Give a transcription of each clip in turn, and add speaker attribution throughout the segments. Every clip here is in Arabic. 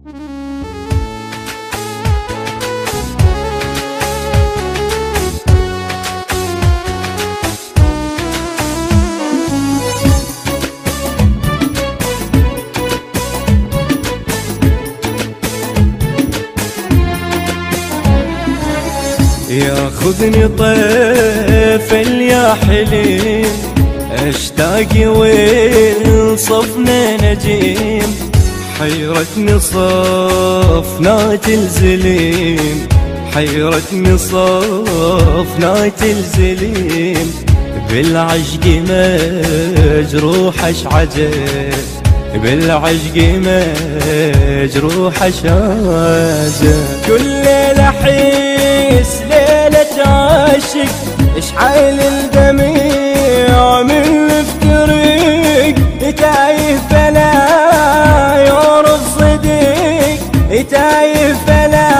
Speaker 1: ياخذني طيف يا حليم، اشتاق وين صفنا نجيم، حيرتني صفنات الزليم، حيرتني صفنات الزليم، بالعشق مجروح اشعجب، بالعشق مجروح اشعجب، كل ليلة احس ليلة عاشق، اشعل الدميع من افتريق، تايه فلا يعرف صديق، تايه فلا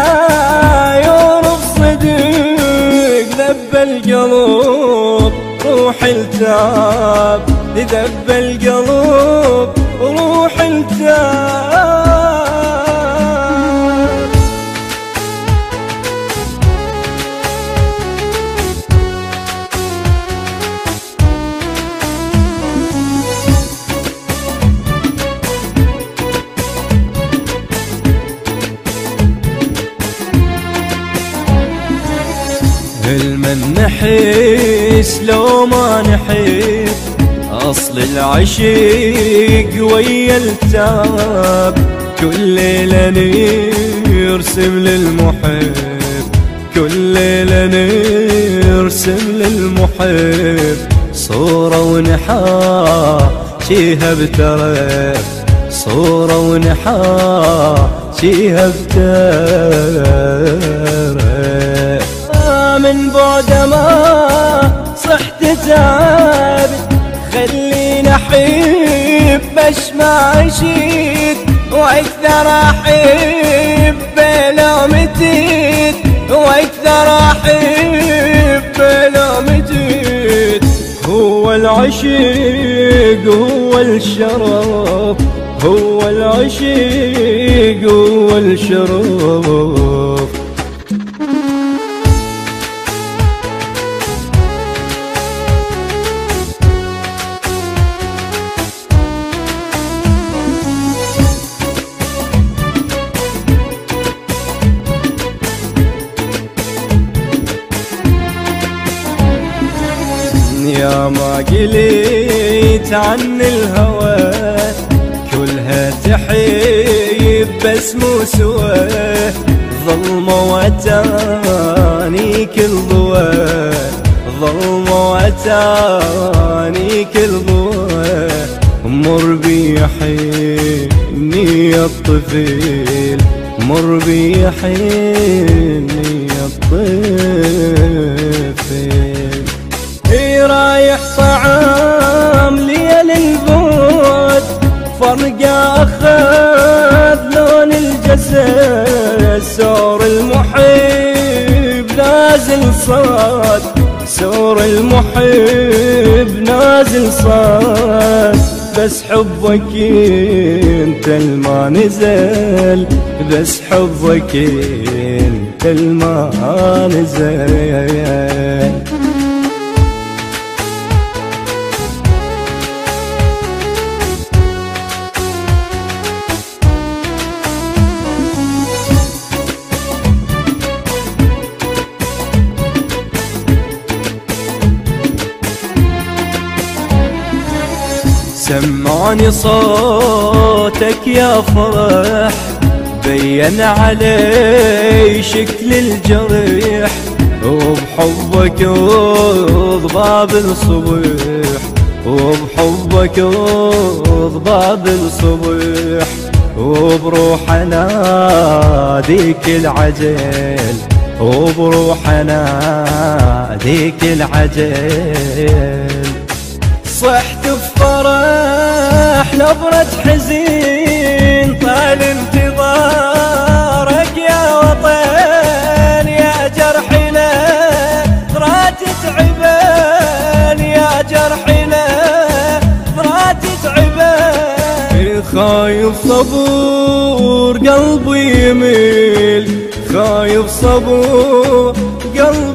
Speaker 1: يعرف صديق، ذب القلب روح التعب، ذب القلب روح التعب. المن نحس لو ما نحب، أصل العشيق ويا التعب، كل ليلة نرسم للمحب، كل ليلة نرسم للمحب، صورة ونحاكيها بترف، صورة ونحاكيها بترف، من بعد ما صحت تعبت، خليني احب اشمع اشيد، واكثر احب لو متيت، واكثر احب لو متيت، هو العشيق هو الشرف، هو العشيق هو الشرف. يا ما قليت عن الهوى، كلها تحيب بس مو سوى، ظلمة واتاني كل ضوى، ظلمة واتاني كل ضوى، مر بي حيني الطفيل، مر بي حيني الطفيل، رايح طعام ليل البعد، فرقة أخذ لون الجسد، سور المحب نازل صاد، سور المحب نازل صاد، بس حبك انت الما نزل، بس حبك انت الما نزل. سمعني صوتك يا فرح، بين علي شكل الجريح، وبحبك وضباب الصبح، وبحبك وضباب الصبح، وبروح اناديك العجل، وبروح اناديك العجل، صحت بفرح نبرة حزين، طال انتظارك يا وطن، يا جرحنا ضرات تعبان، يا جرحنا ضرات تعبان، خايف صبور وقلبي يميل خايف صبور قلبي